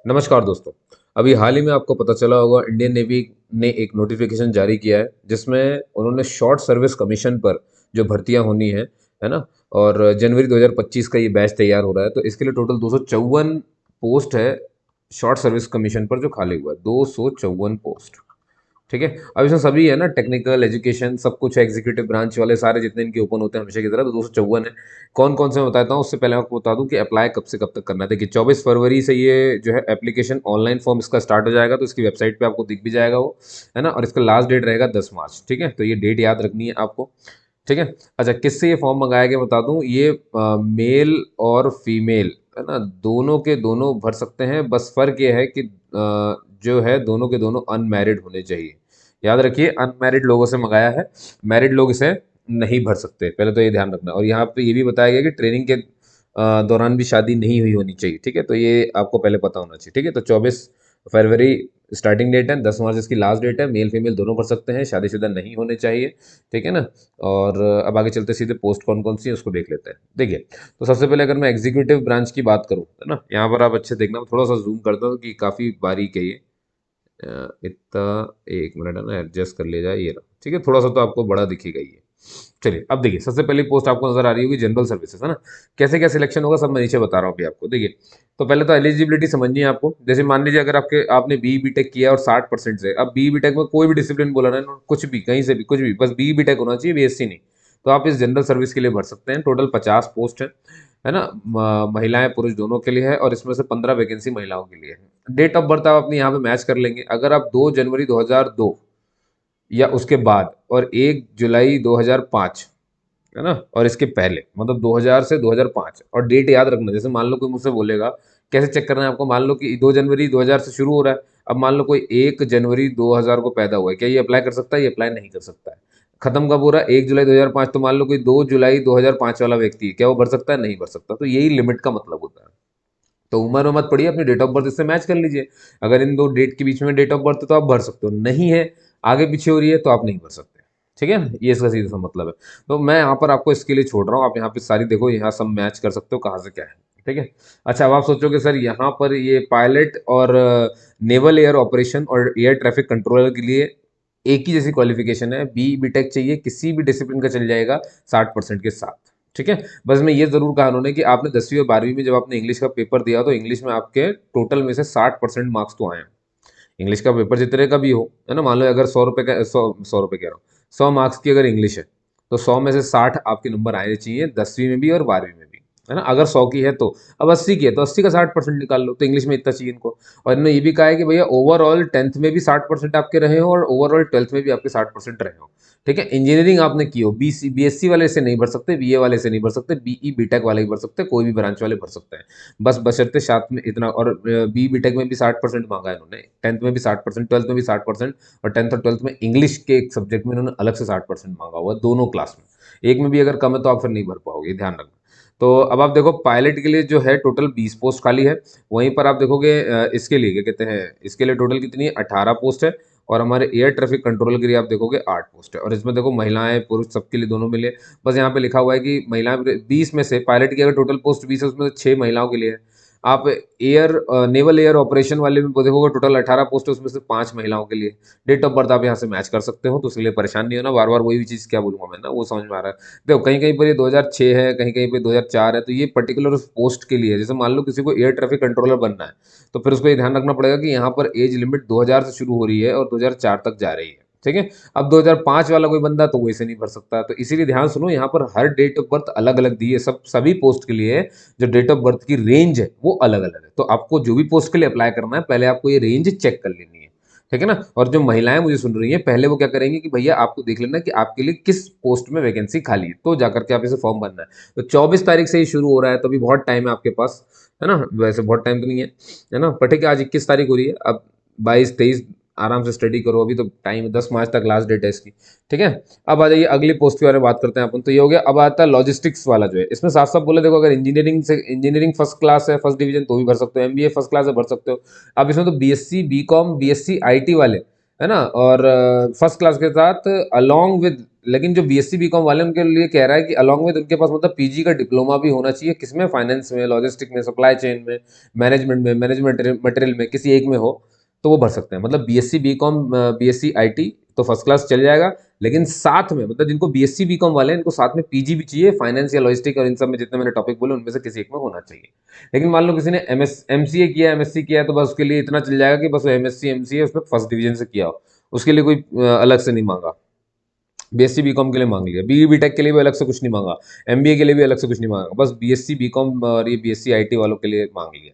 नमस्कार दोस्तों। अभी हाल ही में आपको पता चला होगा इंडियन नेवी ने एक नोटिफिकेशन जारी किया है जिसमें उन्होंने शॉर्ट सर्विस कमीशन पर जो भर्तियां होनी है ना। और जनवरी 2025 का ये बैच तैयार हो रहा है, तो इसके लिए टोटल 254 पोस्ट है शॉर्ट सर्विस कमीशन पर जो खाली हुआ है, 254 पोस्ट। ठीक है। अब इसमें सभी है ना, टेक्निकल एजुकेशन सब कुछ है, एग्जीक्यूटिव ब्रांच वाले सारे जितने इनके ओपन होते हैं हमेशा की तरह, तो 254 है। कौन कौन से मैं बताता हूँ, उससे पहले आपको बता दूं कि अप्लाई कब से कब तक करना है। देखिए 24 फरवरी से ये जो है एप्लीकेशन ऑनलाइन फॉर्म इसका स्टार्ट हो जाएगा, तो इसकी वेबसाइट पे आपको दिख भी जाएगा वो, है ना। और इसका लास्ट डेट रहेगा 10 मार्च। ठीक है, तो ये डेट याद रखनी है आपको। ठीक है। अच्छा, किससे ये फॉर्म मंगाया गया बता दूं, ये मेल और फीमेल है ना, दोनों के दोनों भर सकते हैं। बस फर्क ये है कि जो है दोनों के दोनों अनमैरिड होने चाहिए। याद रखिए, अनमैरिड लोगों से मंगाया है, मैरिड लोग इसे नहीं भर सकते, पहले तो ये ध्यान रखना। और यहाँ पे ये भी बताया गया कि ट्रेनिंग के दौरान भी शादी नहीं हुई होनी चाहिए। ठीक है, तो ये आपको पहले पता होना चाहिए। ठीक है, तो 24 फरवरी स्टार्टिंग डेट है, 10 मार्च इसकी लास्ट डेट है। मेल फीमेल दोनों भर सकते हैं, शादीशुदा नहीं होने चाहिए। ठीक है ना। और अब आगे चलते सीधे पोस्ट कौन कौन सी है उसको देख लेते हैं। देखिए, तो सबसे पहले अगर मैं एग्जीक्यूटिव ब्रांच की बात करूँ, है ना, यहाँ पर आप अच्छे देखना, थोड़ा सा जूम करता हूँ कि काफ़ी बारीक है ये। इतना, एक मिनट है ना, एडजस्ट कर लिया जाए, ये रहा। ठीक है, थोड़ा सा तो आपको बड़ा दिखेगा ये। चलिए अब देखिए, सबसे पहली पोस्ट आपको नजर आ रही होगी जनरल सर्विसेज, है ना। कैसे क्या सिलेक्शन होगा सब मैं नीचे बता रहा हूँ अभी आपको। देखिए, तो पहले तो एलिजिबिलिटी समझनी है आपको। जैसे मान लीजिए अगर आपने बी बीटेक किया और 60% से, अब बी बीटेक में कोई भी डिसिप्लिन बोला ना, कुछ भी कहीं से भी कुछ भी, बस बी बीटेक होना चाहिए, बीएससी नहीं। तो आप इस जनरल सर्विस के लिए भर सकते हैं। टोटल 50 पोस्ट है ना। महिलाएं पुरुष दोनों के लिए है, और इसमें से 15 वैकेंसी महिलाओं के लिए है। डेट ऑफ बर्थ आप अपनी यहाँ पे मैच कर लेंगे। अगर आप 2 जनवरी 2002 या उसके बाद और 1 जुलाई 2005, है ना, और इसके पहले, मतलब 2000 से 2005, और डेट याद रखना। जैसे मान लो कोई मुझसे बोलेगा कैसे चेक करना है आपको, मान लो कि 2 जनवरी 2000 से शुरू हो रहा है। अब मान लो कोई 1 जनवरी 2000 को पैदा हुआ है, क्या ये अप्लाई कर सकता है? ये अप्लाई नहीं कर सकता है। खत्म कब हो रहा है? 1 जुलाई 2005, तो मान लो कोई 2 जुलाई 2005 वाला व्यक्ति है, क्या वो भर सकता है? नहीं भर सकता। तो यही लिमिट का मतलब होता है। तो उम्र में मत पड़िए, अपनी डेट ऑफ बर्थ इससे मैच कर लीजिए। अगर इन दो डेट के बीच में डेट ऑफ बर्थ है तो आप भर सकते हो, नहीं है, आगे पीछे हो रही है, तो आप नहीं भर सकते। ठीक है, ये इसका सीधा सा मतलब है। तो मैं यहाँ पर आपको इसके लिए छोड़ रहा हूँ, आप यहाँ पे सारी देखो, यहाँ सब मैच कर सकते हो कहाँ से क्या है। ठीक है। अच्छा, अब आप सोचोगे सर यहाँ पर ये पायलट और नेवल एयर ऑपरेशन और एयर ट्रैफिक कंट्रोलर के लिए एक ही जैसी क्वालिफिकेशन है, बी बीटेक चाहिए, किसी भी डिसिप्लिन का चल जाएगा 60% के साथ। ठीक है। बस मैं ये जरूर कहा उन्होंने कि आपने 10वीं और 12वीं में जब आपने इंग्लिश का पेपर दिया तो इंग्लिश में आपके टोटल में से 60% मार्क्स तो आए हैं। इंग्लिश का पेपर जितने का भी हो, है ना, मान लो अगर 100 रुपये का, सौ रुपये कह रहा हूँ, 100 मार्क्स की अगर इंग्लिश है, तो 100 में से 60 आपके नंबर आने चाहिए, 10वीं में भी और 12वीं में भी, है ना। अगर 100 की है तो, अब 80 की है तो 80 का 60% निकाल लो, तो इंग्लिश में इतना चाहिए इनको। और इन्होंने ये भी कहा है कि भैया ओवरऑल 10th में भी 60% आपके रहे हो और ओवरऑल 12th में भी आपके 60% रहे हो। ठीक है। इंजीनियरिंग आपने की हो, बीएससी वाले से नहीं भर सकते, बीए वाले से नहीं भर सकते, बीई बीटेक वाले ही भर सकते, कोई भी ब्रांच वाले भर सकते हैं। बस बशर्ते साथ में इतना, और बी बीटेक में भी 60% मांगा है इन्होंने, 10th में भी 60%, 12th में भी 60%, और 10th और 12th में इंग्लिश के एक सब्जेक्ट में इन्होंने अलग से 60% मांगा हुआ है, दोनों क्लास में। एक में भी अगर कम है तो आप फिर नहीं भर पाओगे, ध्यान रखना। तो अब आप देखो, पायलट के लिए जो है टोटल 20 पोस्ट खाली है। वहीं पर आप देखोगे इसके लिए क्या कहते हैं, इसके लिए टोटल कितनी है, 18 पोस्ट है। और हमारे एयर ट्रैफिक कंट्रोल के लिए आप देखोगे 8 पोस्ट है। और इसमें देखो महिलाएं पुरुष सबके लिए दोनों मिले। बस यहाँ पे लिखा हुआ है कि महिलाएं 20 में से, पायलट की अगर टोटल पोस्ट 20 है उसमें से 6 महिलाओं के लिए है। आप एयर नेवल एयर ऑपरेशन वाले में देखोगे टोटल 18 पोस्ट है, उसमें से 5 महिलाओं के लिए। डेट ऑफ बर्थ आप यहाँ से मैच कर सकते हो, तो उसके लिए परेशान नहीं होना, बार बार वही चीज़ क्या बोलूँगा मैं ना, वो समझ में आ रहा है। देखो कहीं कहीं पर ये 2006 है, कहीं कहीं पे 2004 है, तो ये पर्टिकुलर उस पोस्ट के लिए है। जैसे मान लो किसी को एयर ट्रैफिक कंट्रोलर बनना है, तो फिर उसको ये ध्यान रखना पड़ेगा कि यहाँ पर एज लिमिट 2000 से शुरू हो रही है और 2004 तक जा रही है। ठीक है। अब 2005 वाला कोई बंदा तो वो इसे नहीं भर सकता, तो इसीलिए ध्यान सुनो, यहाँ पर हर डेट ऑफ बर्थ अलग अलग दी है, सभी पोस्ट के लिए जो डेट ऑफ बर्थ की रेंज है वो अलग अलग है। तो आपको जो भी पोस्ट के लिए अप्लाई करना है, पहले आपको ये रेंज चेक कर लेनी है। ठीक है ना। और जो महिलाएं मुझे सुन रही हैं, पहले वो क्या करेंगी कि भैया आपको देख लेना कि आपके लिए किस पोस्ट में वैकेंसी खाली है, तो जाकर के आप इसे फॉर्म भरना है। तो 24 तारीख से ही शुरू हो रहा है, तो अभी बहुत टाइम है आपके पास, है ना। वैसे बहुत टाइम तो नहीं है ना, पर ठीक है, आज 21 तारीख हो रही है, अब 22 23 आराम से स्टडी करो, अभी तो टाइम है, 10 मार्च तक लास्ट डेट है इसकी। ठीक है। अब आ जाइए अगली पोस्ट के बारे में बात करते हैं अपन। तो ये हो गया। अब आता है लॉजिस्टिक्स वाला जो है, इसमें साफ साफ बोले, देखो अगर इंजीनियरिंग फर्स्ट क्लास है, फर्स्ट डिवीजन, तो भी भर सकते हो, एमबीए फर्स्ट क्लास है, भर सकते हो। अब इसमें तो बीएससी बीकॉम बीएससी आईटी वाले, है ना, और फर्स्ट क्लास के साथ अलॉन्ग विद लेकिन जो बीएससी बीकॉम वाले उनके लिए कह रहा है कि अलॉन्ग विद उनके पास मतलब पीजी का डिप्लोमा भी होना चाहिए, किसमें, फाइनेंस में, लॉजिस्टिक में, सप्लाई चेन में, मैनेजमेंट में, मैनेजमेंट मटेरियल में, किसी एक में हो तो वो भर सकते हैं। मतलब बीएससी बीकॉम, बीएससी आईटी तो फर्स्ट क्लास चल जाएगा, लेकिन साथ में मतलब जिनको बीएससी बीकॉम वाले हैं इनको साथ में पीजी भी चाहिए, फाइनेंस या लॉजिस्टिक और इन सब में जितने मैंने टॉपिक बोले उनमें से किसी एक में होना चाहिए। लेकिन मान लो किसी ने एमसीए किया, एमएससी किया, तो बस उसके लिए इतना चल जाएगा कि बस वो एमएससी एमसीए उसमें फर्स्ट डिवीजन से किया हो, उसके लिए कोई अलग से नहीं मांगा। बीएससी बीकॉम के लिए मांग लिया, बीई बीटेक के लिए भी अलग से कुछ नहीं मांगा, एमबीए के लिए भी अलग से कुछ नहीं मांगा, बस बीएससी बीकॉम और ये बीएससी आईटी वालों के लिए मांग लिया।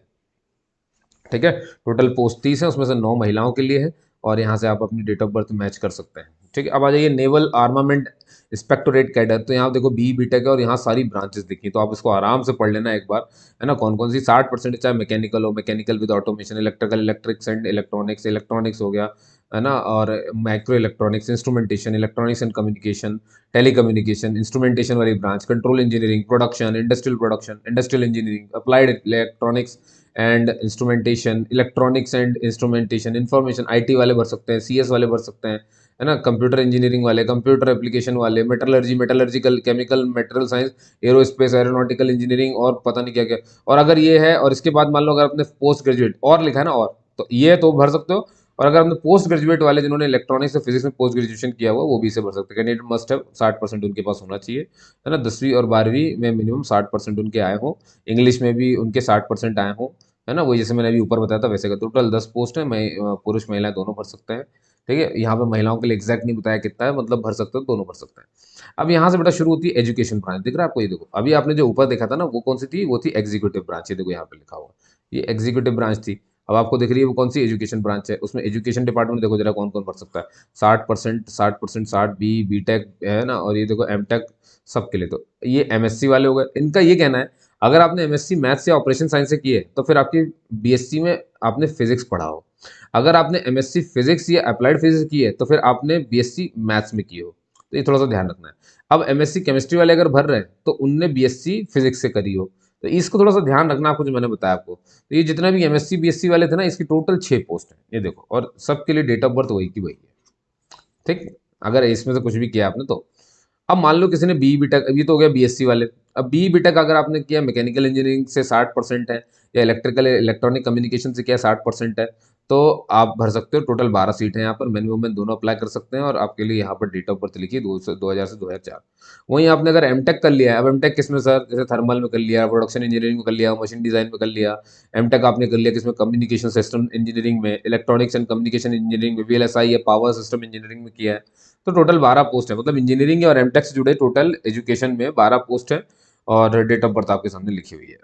ठीक है, टोटल पोस्ट 30 है, उसमें से 9 महिलाओं के लिए है, और यहाँ से आप अपनी डेट ऑफ बर्थ मैच कर सकते हैं। ठीक है, अब आ जाइए नेवल आर्मामेंट इंस्पेक्टोरेट कैडर। तो यहाँ देखो बी बीटेक है और यहाँ सारी ब्रांचेस दिखी, तो आप इसको आराम से पढ़ लेना एक बार, है ना। कौन कौन सी 60%, चाहे मैकेनिकल हो, mechanical with automation, electrical, electrics and electronics, electronics हो गया, है ना, और micro electronics, instrumentation, electronics and communication, telecommunication, instrumentation वाली branch, control engineering, production, industrial engineering, applied electronics and instrumentation, electronics and instrumentation, information, IT वाले भर सकते हैं, सीएस वाले भर सकते हैं, है ना, कंप्यूटर इंजीनियरिंग वाले, कंप्यूटर एप्लीकेशन वाले, metallurgy, metallurgical, chemical, material science, aerospace, aeronautical engineering और पता नहीं क्या क्या। और अगर ये है और इसके बाद मान लो अगर आपने पोस्ट ग्रेजुएट और लिखा है ना, और तो ये तो भर सकते हो। और अगर आपने पोस्ट ग्रेजुएट वाले जिन्होंने इलेक्ट्रॉनिक्स से फिजिक्स में पोस्ट ग्रेजुएशन किया हुआ वो भी इसे भर सकते हैं। कैंडिडेट मस्ट है 60% उनके पास होना चाहिए, है ना, 10वीं और 12वीं में मिनिमम 60% उनके आए हों, इंग्लिश में भी उनके 60% आए हों, है ना। वही जैसे मैंने अभी ऊपर बताया था वैसे का टोटल 10 पोस्ट है, पुरुष महिलाएं दोनों भर सकते हैं। ठीक है, यहाँ पे महिलाओं के लिए एग्जैक्ट नहीं बताया कितना है, मतलब भर सकते हो, दोनों भर सकते हैं। अब यहाँ से बेटा शुरू होती है एजुकेशन ब्रांच, दिख रहा है आपको, ये देखो अभी आपने जो ऊपर देखा था ना वो कौन सी थी, वो थी एग्जीक्यूटिव ब्रांच, ये देखो यहाँ पे लिखा हुआ, ये एग्जीक्यूटिव ब्रांच थी। अब आपको दिख रही है वो कौन सी एजुकेशन ब्रांच है, उसमें एजुकेशन डिपार्टमेंट देखो जरा कौन कौन भर सकता है, 60%, 60%, 60 बी टेक है ना, और ये देखो एम टेक सबके लिए। तो ये एमएससी वाले हो गए, इनका ये कहना है अगर आपने एमएससी मैथ्स या ऑपरेशन साइंस से किए तो फिर आपकी बीएससी में आपने फिजिक्स पढ़ा हो, अगर आपने एमएससी फिजिक्स या अप्लाइड फिजिक्स की है तो फिर आपने बीएससी मैथ्स में की हो। तो ये थोड़ा सा ध्यान रखना है। अब एमएससी केमिस्ट्री वाले अगर भर रहे हैं तो उनने बीएससी फिजिक्स से करी हो, तो इसको थोड़ा सा ध्यान रखना आपको, जो मैंने बताया आपको। तो ये जितना भी एमएससी बीएससी वाले थे ना, इसकी टोटल 6 पोस्ट है, ये देखो, और सबके लिए डेट ऑफ बर्थ वही की वही है। ठीक, अगर इसमें से कुछ भी किया आपने तो। अब मान लो किसी ने बी बीटेक, अभी तो हो गया बीएससी वाले। अब बी बीटेक अगर आपने किया मैकेनिकल इंजीनियरिंग से 60% है, या इलेक्ट्रिकल इलेक्ट्रॉनिक कम्युनिकेशन से किया 60% है, तो आप भर सकते हो। टोटल 12 सीट हैं यहाँ पर, मैन वुमेन दोनों अप्लाई कर सकते हैं, और आपके लिए यहाँ पर डेट ऑफ बर्थ लिखी 2000 से 2004। वहीं आपने अगर एमटेक कर लिया है, अब एमटेक किसमें सर, जैसे थर्मल में कर लिया, प्रोडक्शन इंजीनियरिंग में कर लिया, मशीन डिजाइन में कर लिया, एमटेक आपने कर लिया किसमें, कम्युनिकेशन सिस्टम इंजीनियरिंग में, इलेक्ट्रॉनिक्स एंड कम्युनिकेशन इंजीनियरिंग में, वीएलएसआई या पावर सिस्टम इंजीनियरिंग में किया है, तो टोटल 12 पोस्ट है। मतलब इंजीनियरिंग और एमटेक से जुड़े टोटल एजुकेशन में 12 पोस्ट है, और डेट ऑफ बर्थ आपके सामने लिखी हुई है।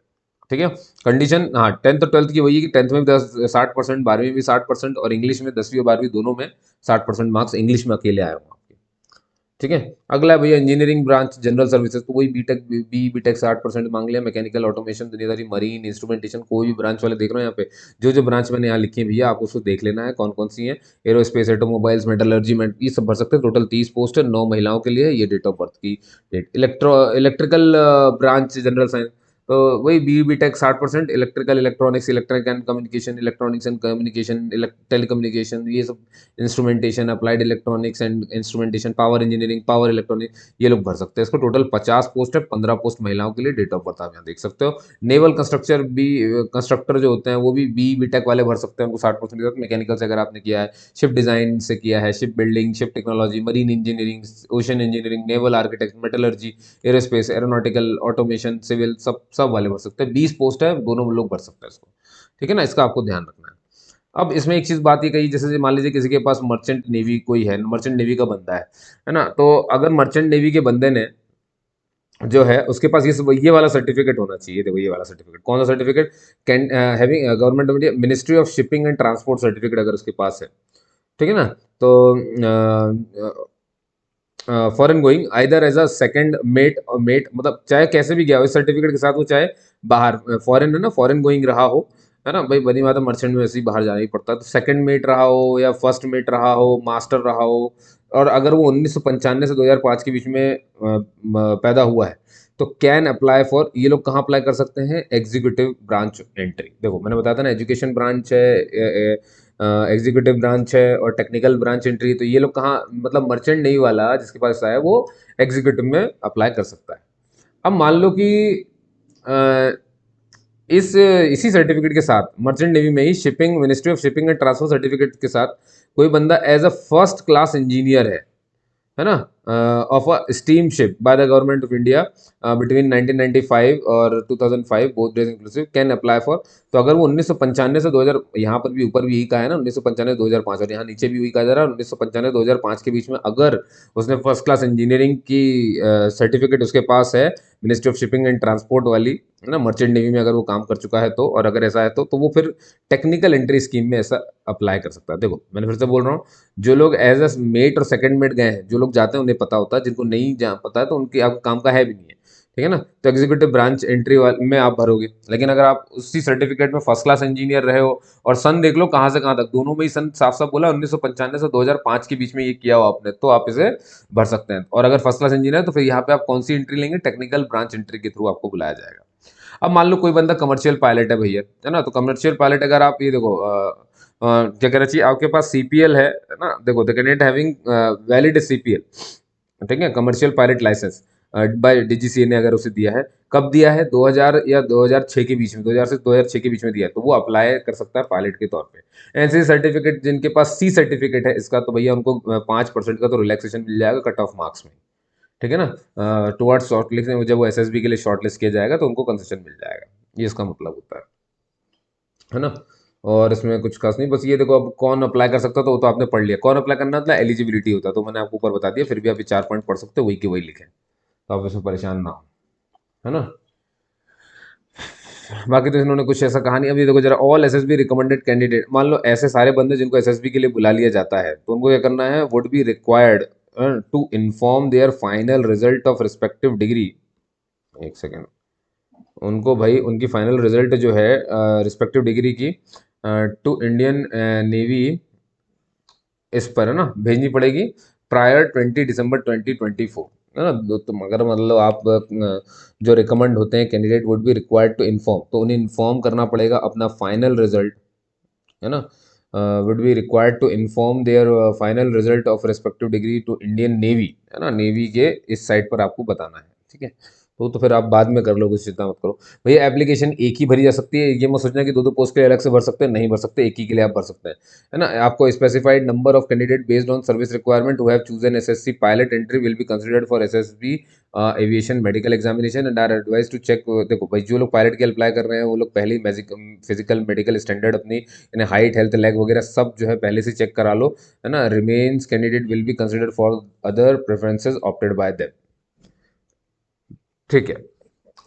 ठीक है, कंडीशन, हाँ, 10th और 12th की वही है कि 10th में भी 60%, 12वीं में भी 60%, और इंग्लिश में 10वीं और 12वीं दोनों में 60% मार्क्स इंग्लिश में अकेले आए हों आपके। ठीक है, अगला है भैया इंजीनियरिंग ब्रांच जनरल सर्विसेज, तो वही बीटेक, बी बीटेक 60% मांग लिया, मैकेनिकल, ऑटोमेशन, दुनियादारी, मरीन, इंस्ट्रूमेंटेशन, कोई भी ब्रांच वाले देख रहे हो यहाँ पे, जो जो ब्रांच मैंने यहाँ लिखी है भैया आपको उसको देख लेना है कौन कौन सी है। एरोस्पेस, ऑटोमोबाइल्स, मेटलर्जी, ये सब भर सकते हैं। टोटल 30 पोस्ट है, 9 महिलाओं के लिए, ये डेट ऑफ बर्थ की date. Electrical branch general science, तो वही B BTech 60%, electrical, electronics, electric and communication, electronics and communication, telecommunication, ये सब, instrumentation, applied electronics and instrumentation, power engineering, power electronic, ये लोग भर सकते हैं। इसको टोटल 50 पोस्ट है, 15 पोस्ट महिलाओं के लिए, डेट ऑफ बर्थ आप यहाँ देख सकते हो। नेवल कंस्ट्रक्चर भी, कंस्ट्रक्टर जो होते हैं वो भी बी बीटेक वाले भर सकते हैं, उनको 60% के साथ। मैकेनिकल से अगर आपने किया है, शिप डिजाइन से किया है, ship building, ship technology, marine engineering, ocean engineering, naval architect, metallurgy, aerospace, aeronautical, automation, civil, सब सब वाले भर सकते हैं। 20 पोस्ट है, दोनों लोग भर सकते हैं इसको। ठीक है ना, इसका आपको ध्यान रखना है। अब इसमें एक चीज बात ये कही, जैसे मान लीजिए किसी के पास मर्चेंट नेवी कोई है, मर्चेंट नेवी का बंदा है ना, तो अगर मर्चेंट नेवी के बंदे ने जो है उसके पास ये वाला सर्टिफिकेट होना चाहिए। देखो ये वाला सर्टिफिकेट, कौन सा certificate, can having government ministry of shipping and transport certificate अगर उसके पास है, ठीक है ना, तो foreign going either as a second mate, मतलब चाहे कैसे भी गया हो इस सर्टिफिकेट के साथ, वो चाहे बाहर फॉरेन है ना, फॉरेन गोइंग रहा हो, है ना भाई, बनी बात है, मर्चेंट में वैसे ही बाहर जाना ही पड़ता है, तो सेकंड मेट रहा हो या फर्स्ट मेट रहा हो, मास्टर रहा हो, और अगर वो 1995 से 2005 के बीच में पैदा हुआ है, तो कैन अप्लाई फॉर, ये लोग कहाँ अप्लाई कर सकते हैं, एग्जीक्यूटिव ब्रांच एंट्री। देखो मैंने बताया था ना, एजुकेशन ब्रांच है, एग्जीक्यूटिव ब्रांच है और टेक्निकल ब्रांच एंट्री, तो ये लोग कहाँ, मतलब मर्चेंट नेवी वाला जिसके पास है वो एग्जीक्यूटिव में अप्लाई कर सकता है। अब मान लो कि अ, इसी सर्टिफिकेट के साथ मर्चेंट नेवी में ही shipping, ministry of shipping and transport certificate के साथ कोई बंदा as a first class engineer है ना, of a steam ship by the government of India between 1995 और 2005 both days inclusive can apply for. तो अगर वो 1995 से 2000, यहाँ पर भी ऊपर भी यही कहा है ना 1995 2005, और यहाँ नीचे भी वही कहा जा रहा है 1995 2005 के बीच में अगर उसने फर्स्ट क्लास इंजीनियरिंग की सर्टिफिकेट उसके पास है ministry of shipping and transport वाली, है ना, मर्चेंट नेवी में अगर वो काम कर चुका है तो, और अगर ऐसा है तो वो फिर टेक्निकल एंट्री स्कीम में ऐसा अप्लाई कर सकता है। देखो मैंने फिर से बोल रहा हूँ, जो लोग एज अ मेट और सेकंड मेट गए हैं, जो लोग जाते हैं उन्हें पता होता है, जिनको नहीं पता है तो उनकी आपको काम का है भी नहीं है, ठीक है ना। तो एग्जीक्यूटिव ब्रांच एंट्री में आप भरोगे, लेकिन अगर आप उसी सर्टिफिकेट में फर्स्ट क्लास इंजीनियर रहे हो, और सन देख लो कहाँ से कहाँ तक, दोनों में ही सन साफ साफ बोला 1995 से 2005 के बीच में ये किया हो आपने, तो आप इसे भर सकते हैं। और अगर फर्स्ट क्लास इंजीनियर है तो फिर यहाँ पे आप कौन सी एंट्री लेंगे, टेक्निकल ब्रांच एंट्री के थ्रू आपको बुलाया जाएगा। अब मान लो कोई बंदा कमर्शियल पायलट है भैया, है ना, तो कमर्शियल पायलट अगर आप ये देखो क्या कहना चाहिए, आपके पास सीपीएल है ना, देखो the candidate having valid CPL, ठीक है, commercial pilot licence by DGCA ने अगर उसे दिया है, कब दिया है, 2000 या 2006 के बीच में, 2000 से 2006 के बीच में दिया है, तो वो अप्लाई कर सकता है पायलट के तौर पे। ऐसे सर्टिफिकेट जिनके पास सी सर्टिफिकेट है इसका, तो भैया उनको 5% का तो रिलैक्सेशन मिल जाएगा कट ऑफ मार्क्स में, ठीक है ना, टुवर्ड्स शॉर्ट लिस्ट, जब वो एसएसबी के लिए शॉर्ट लिस्ट किया जाएगा तो उनको कंसेशन मिल जाएगा, ये इसका मतलब होता है ना। और इसमें कुछ खास नहीं, बस ये देखो अब कौन अप्लाई कर सकता, तो वो तो आपने पढ़ लिया, कौन अप्लाई करना मतलब एलिजिबिलिटी होता है, तो मैंने आपको ऊपर बता दिया, फिर भी आप ये 4 पॉइंट पढ़ सकते हो, वही के वही लिखे, तो आप इसमें परेशान ना हो, है ना। बाकी तो इन्होंने कुछ ऐसा कहा नहीं। अभी देखो जरा, ऑल एसएसबी रिकमेंडेड कैंडिडेट, मान लो ऐसे सारे बंदे जिनको एसएसबी के लिए बुला लिया जाता है, तो उनको क्या करना है, would be required to inform their final result of respective degree, एक सेकेंड, उनको भाई उनकी फाइनल रिजल्ट जो है रिस्पेक्टिव डिग्री की टू इंडियन नेवी, इस पर है ना भेजनी पड़ेगी प्रायर 20 दिसंबर 2024, है ना। तो मगर मतलब आप जो रिकमेंड होते हैं candidate would be required to inform, तो उन्हें इन्फॉर्म करना पड़ेगा अपना फाइनल रिजल्ट, है ना, would be required to inform their final result of respective degree to Indian Navy, है ना, नेवी के इस साइट पर आपको बताना है, ठीक है। तो फिर आप बाद में कर लो, कुछ चिंता मत करो भैया। एप्लीकेशन एक ही भरी जा सकती है, ये मत सोचना कि दो दो पोस्ट के लिए अलग से भर सकते हैं, नहीं भर सकते, एक ही के लिए आप भर सकते हैं, है ना। आपको specified number of candidate based on service requirement who have chosen SSC pilot entry will be considered for SSB aviation medical examination and are advised to check. देखो भाई जो लोग पायलट के अप्लाई कर रहे हैं वो लोग पहले ही फिजिकल मेडिकल स्टैंडर्ड अपनी यानी हाइट हेल्थ लेग वगैरह सब जो है पहले से चेक करा लो, है ना। Remains candidate will be considered for other preferences opted bye them, ठीक है।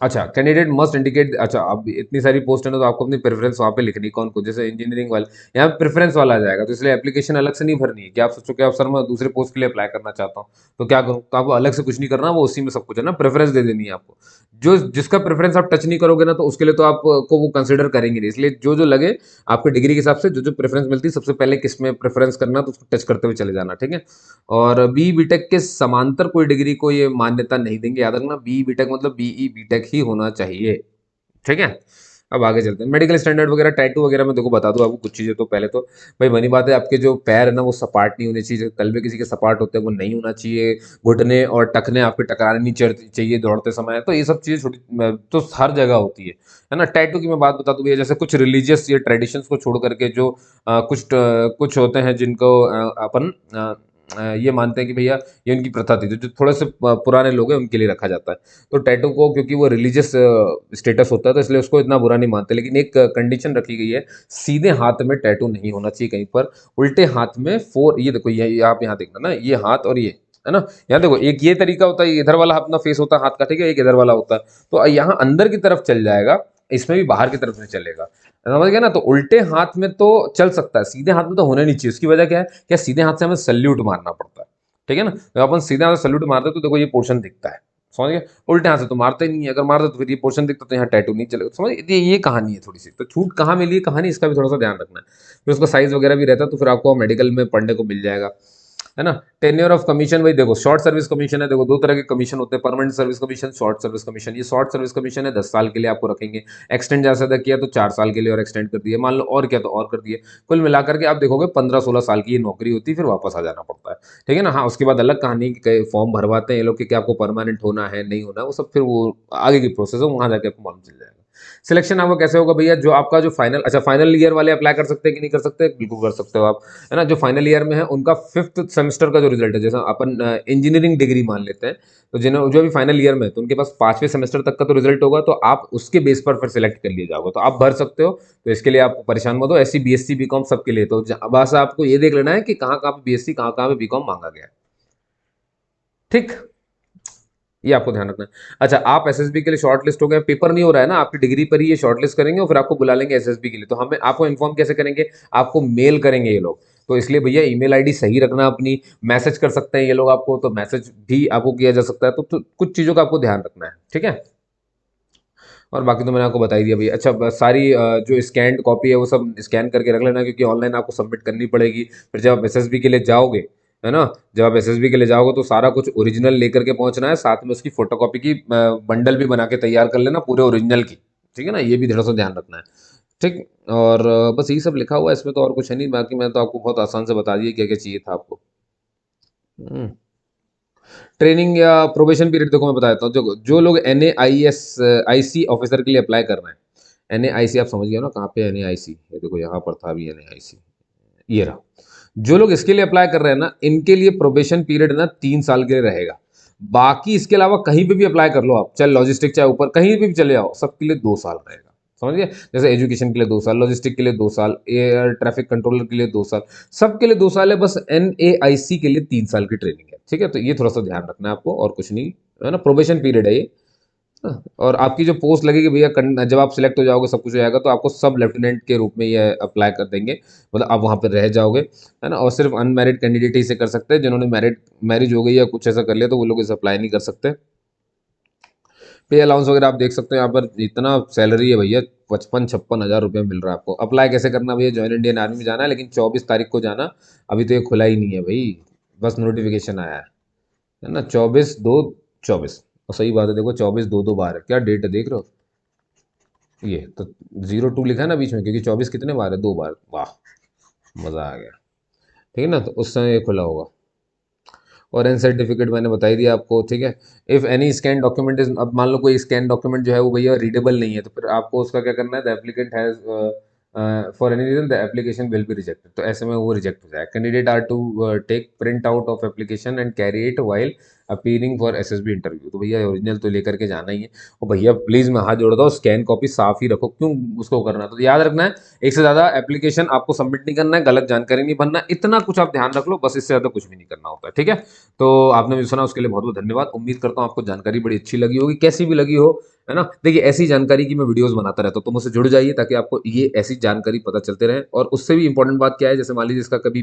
अच्छा, कैंडिडेट मस्ट इंडिकेट, अच्छा अब इतनी सारी पोस्ट है ना, तो आपको अपनी प्रेफरेंस वहाँ पे लिखनी, कौन को, जैसे इंजीनियरिंग वाले यहाँ प्रेफरेंस वाला आ जाएगा, तो इसलिए एप्लीकेशन अलग से नहीं भरनी है कि आप सोचो कि आप सर मैं दूसरे पोस्ट के लिए अप्लाई करना चाहता हूँ तो क्या करूँ, तो आपको अलग से कुछ नहीं करना, वो उसी में सब कुछ है ना, प्रेफरेंस दे देनी है आपको। जो जिसका प्रेफरेंस आप टच नहीं करोगे ना, तो उसके लिए तो आपको वो कंसिडर करेंगे नहीं, इसलिए जो जो लगे आपके डिग्री के हिसाब से जो जो प्रेफरेंस मिलती है, सबसे पहले किस में प्रेफरेंस करना तो उसको टच करते हुए चले जाना, ठीक है। और बी बीटेक के समांतर कोई डिग्री को ये मान्यता नहीं देंगे, याद रखना, बी बीटेक मतलब बीई बीटेक ही होना चाहिए, ठीक है। अब आगे चलते हैं, मेडिकल स्टैंडर्ड वगैरह टैटू वगैरह में देखो बता दूं आपको कुछ चीज़ें, तो पहले तो भाई बनी बात है, आपके जो पैर है ना वो सपाट नहीं होने चाहिए, कलबे किसी के सपाट होते हैं वो नहीं होना चाहिए, घुटने और टखने आपके टकराने नहीं चाहिए दौड़ते समय, तो ये सब चीज़ें छोटी तो हर जगह होती है ना। टैटू की मैं बात बता दूं भैया, जैसे कुछ रिलीजियस ये ट्रेडिशंस को छोड़ करके जो कुछ होते हैं जिनको अपन ये मानते हैं कि भैया ये उनकी प्रथा थी, जो थोड़े से पुराने लोग हैं उनके लिए रखा जाता है, तो टैटू को क्योंकि वो रिलीजियस स्टेटस होता है तो इसलिए उसको इतना बुरा नहीं मानते, लेकिन एक कंडीशन रखी गई है, सीधे हाथ में टैटू नहीं होना चाहिए कहीं पर, उल्टे हाथ में फोर, ये देखो ये आप यहाँ देखना ना, ये हाथ और ये, है ना, यहाँ देखो एक ये तरीका होता है, इधर वाला अपना फेस होता है हाथ का, ठीक है, एक इधर वाला होता है, तो यहाँ अंदर की तरफ चल जाएगा, इसमें भी बाहर की तरफ से चलेगा, समझ गया ना। तो उल्टे हाथ में तो चल सकता है, सीधे हाथ में तो होना नहीं चाहिए, उसकी वजह क्या है, क्या सीधे हाथ से हमें सल्यूट मारना पड़ता है, ठीक है ना, जब अपन सीधे हाथ से सल्यूट मारते हैं तो देखो ये पोर्शन दिखता है, समझ गए। उल्टे हाथ से तो मारते ही नहीं है, अगर मारते तो फिर ये पोर्शन दिखता तो यहाँ टैटू नहीं चलेगा, समझ, ये कहानी है थोड़ी सी, तो छूट कहाँ मिली है कहानी, इसका भी थोड़ा सा ध्यान रखना है, फिर उसका साइज वगैरह भी रहता है, तो फिर आपको मेडिकल में पढ़ने को मिल जाएगा, है ना। टेन्योर ऑफ कमीशन, वही देखो शॉर्ट सर्विस कमीशन है, देखो दो तरह के कमीशन होते हैं, permanent service commission, short service commission. ये शॉर्ट सर्विस कमीशन है, 10 साल के लिए आपको रखेंगे, एक्सटेंड जा सकता किया तो 4 साल के लिए और एक्सटेंड कर दिए, मान लो और क्या तो और कर दिए। कुल मिलाकर के आप देखोगे 15-16 साल की ये नौकरी होती है, फिर वापस आ जाना पड़ता है, ठीक है ना। हाँ, उसके बाद अलग कहानी के फॉर्म भरवाते हैं ये लोग कि क्या आपको परमानेंट होना है नहीं होना है, वो सब फिर वो आगे की प्रोसेस है, वहां जाके आपको मालूम चल जाएगा। सिलेक्शन आपका कैसे होगा भैया, जो आपका जो फाइनल, अच्छा फाइनल ईयर वाले अप्लाई कर सकते हैं कि नहीं कर सकते, बिल्कुल कर सकते हो आप, है ना। जो फाइनल ईयर में है उनका 5th सेमेस्टर का जो रिजल्ट है, जैसा अपन इंजीनियरिंग डिग्री मान लेते हैं, तो जिन्हें जो अभी फाइनल ईयर में है तो उनके पास 5वें सेमेस्टर तक का तो रिजल्ट होगा, तो आप उसके बेस पर फिर सिलेक्ट कर लिए जाओगे, तो आप भर सकते हो। तो इसके लिए आप परेशान मत हो, ऐसी बीएससी बीकॉम सबके लिए, तो बस आपको ये देख लेना है कि कहाँ कहाँ पे बीएससी कहाँ कहाँ पे बीकॉम मांगा गया है, ठीक, ये आपको ध्यान रखना है। अच्छा, आप एसएसबी के लिए शॉर्ट लिस्ट हो गए, पेपर नहीं हो रहा है ना, आपकी डिग्री पर ही ये शॉर्ट लिस्ट करेंगे और फिर आपको बुला लेंगे एसएसबी के लिए, तो हमें आपको इन्फॉर्म कैसे करेंगे, आपको मेल करेंगे ये लोग, तो इसलिए भैया ईमेल आईडी सही रखना अपनी, मैसेज कर सकते हैं ये लोग आपको, तो मैसेज भी आपको किया जा सकता है, तो कुछ चीज़ों का आपको ध्यान रखना है, ठीक है। और बाकी तो मैंने आपको बता ही दिया भैया। अच्छा, सारी जो स्कैन्ड कॉपी है वो सब स्कैन करके रख लेना, क्योंकि ऑनलाइन आपको सबमिट करनी पड़ेगी, फिर जब आप एसएसबी के लिए जाओगे, है ना, जब आप एसएसबी के लिए जाओगे तो सारा कुछ ओरिजिनल लेकर के पहुंचना है, साथ में उसकी फोटोकॉपी की बंडल भी बना के तैयार कर लेना पूरे ओरिजिनल की, ठीक है ना, ये भी थोड़ा सा ध्यान रखना है, ठीक। और बस यही सब लिखा हुआ है इसमें, तो और कुछ है नहीं, बाकी मैं तो आपको बहुत आसान से बता दिया क्या क्या चाहिए था आपको। हम्म। ट्रेनिंग या प्रोबेशन पीरियड देखो मैं बता देता हूँ, जो जो लोग NAIC ऑफिसर के लिए अप्लाई कर रहे हैं, NAIC आप समझ गए ना कहाँ पे NAIC, ये देखो यहाँ पर था अभी NAIC, ये रहा। जो लोग इसके लिए अप्लाई कर रहे हैं ना, इनके लिए प्रोबेशन पीरियड ना 3 साल के लिए रहेगा। बाकी इसके अलावा कहीं पे भी अप्लाई कर लो आप, चाहे लॉजिस्टिक चाहे ऊपर कहीं भी चले जाओ, सबके लिए 2 साल रहेगा, समझ गए। जैसे एजुकेशन के लिए 2 साल, लॉजिस्टिक के लिए 2 साल, एयर ट्रैफिक कंट्रोलर के लिए 2 साल, सबके लिए 2 साल है, बस NAIC के लिए 3 साल की ट्रेनिंग है, ठीक है। तो ये थोड़ा सा ध्यान रखना है आपको, और कुछ नहीं, है ना, प्रोबेशन पीरियड है ये। हाँ, और आपकी जो पोस्ट लगेगी भैया, जब आप सिलेक्ट हो जाओगे सब कुछ हो जाएगा, तो आपको सब लेफ्टिनेंट के रूप में ये अप्लाई कर देंगे, मतलब आप वहाँ पर रह जाओगे, है ना। और सिर्फ अनमैरिड कैंडिडेट ही इसे कर सकते हैं, जिन्होंने मैरिज हो गई या कुछ ऐसा कर लिया तो वो लोग इसे अप्लाई नहीं कर सकते। पे अलाउंस वगैरह आप देख सकते हो, यहाँ पर इतना सैलरी है भैया, 55-56 हज़ार रुपये मिल रहा है आपको। अप्लाई कैसे करना भैया, ज्वाइन इंडियन आर्मी में जाना है, लेकिन 24 तारीख को जाना, अभी तो ये खुला ही नहीं है भाई, बस नोटिफिकेशन आया है ना, 24/2/24, और सही बात है, देखो 24/2/2 बार है, क्या डेट है देख रहे हो, ये तो 02 लिखा है ना बीच में, क्योंकि 24 कितने बार है, 2 बार, वाह, मज़ा आ गया, ठीक है ना। तो उस समय ये खुला होगा। और एन सर्टिफिकेट मैंने बता ही दिया आपको, ठीक है। If any scan document is, अब मान लो कोई स्कैन डॉक्यूमेंट जो है वो भैया रीडेबल नहीं है, तो फिर आपको उसका क्या करना है, the applicant has for any reason the application will be rejected, तो ऐसे में वो रिजेक्ट हो जाएगा। Candidate are to take print out of application and carry it while appearing for SSB interview, तो भैया ओरिजिनल तो लेकर के जाना ही है। और भैया प्लीज़ मैं हाथ जोड़ता हूँ, स्कैन कॉपी साफ ही रखो, क्यों उसको करना, तो याद रखना है, एक से ज़्यादा एप्लीकेशन आपको सबमिट नहीं करना है, गलत जानकारी नहीं भरना, इतना कुछ आप ध्यान रख लो, बस इससे ज़्यादा कुछ भी नहीं करना होता है, ठीक है। तो आपने भी सुना उसके लिए बहुत बहुत धन्यवाद, उम्मीद करता हूँ आपको जानकारी बड़ी अच्छी लगी होगी, कैसी भी लगी हो, है ना। देखिए ऐसी जानकारी की मैं वीडियोस बनाता रहता हूँ, तो मुझसे जुड़ जाइए ताकि आपको ये ऐसी जानकारी पता चलते रहे। और उससे भी इंपॉर्टेंट बात क्या है, जैसे मान लीजिए इसका कभी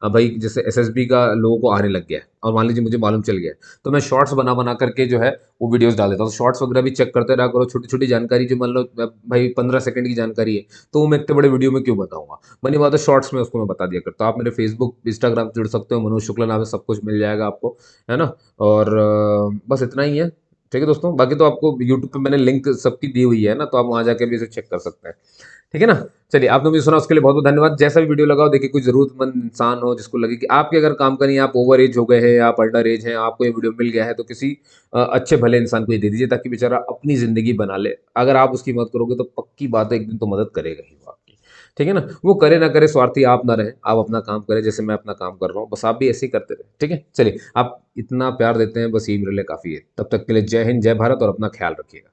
भाई जैसे एसएसबी का लोगों को आने लग गया है, और मान लीजिए मुझे मालूम चल गया है, तो मैं शॉर्ट्स बना बना करके जो है वो वीडियोस डाल देता हूँ, तो शॉर्ट्स वगैरह भी चेक करते रहा करो, छोटी छोटी जानकारी जो मान लो भाई 15 सेकंड की जानकारी है, तो वो मैं इतने बड़े वीडियो में क्यों बताऊंगा, बनी बात है शॉर्ट्स में उसको मैं बता दिया करता हूँ। आप मेरे फेसबुक इंस्टाग्राम से जुड़ सकते हो, मनोज शुक्ला नाम है, सब कुछ मिल जाएगा आपको, है ना। और बस इतना ही है, ठीक है दोस्तों, बाकी तो आपको यूट्यूब पे मैंने लिंक सबकी दी हुई है ना, तो आप वहां जाके भी इसे चेक कर सकते हैं, ठीक है ना। चलिए, आपने मुझे सुना उसके लिए बहुत बहुत धन्यवाद। जैसा भी वीडियो लगाओ, देखिए कोई जरूरतमंद इंसान हो जिसको लगे कि आपके अगर काम का नहीं, आप ओवर एज हो गए हैं, आप अंडर एज हैं, आपको ये वीडियो मिल गया है, तो किसी अच्छे भले इंसान को ये दे दीजिए, ताकि बेचारा अपनी जिंदगी बना ले। अगर आप उसकी मदद करोगे तो पक्की बात है एक दिन तो मदद करेगा ही वो आपकी, ठीक है ना। वो करे ना करे, स्वार्थी आप ना रहे, आप अपना काम करें, जैसे मैं अपना काम कर रहा हूँ, बस आप भी ऐसे ही करते रहे, ठीक है। चलिए, आप इतना प्यार देते हैं, बस यही मेरे लिए काफी है। तब तक के लिए जय हिंद, जय भारत, और अपना ख्याल रखिएगा।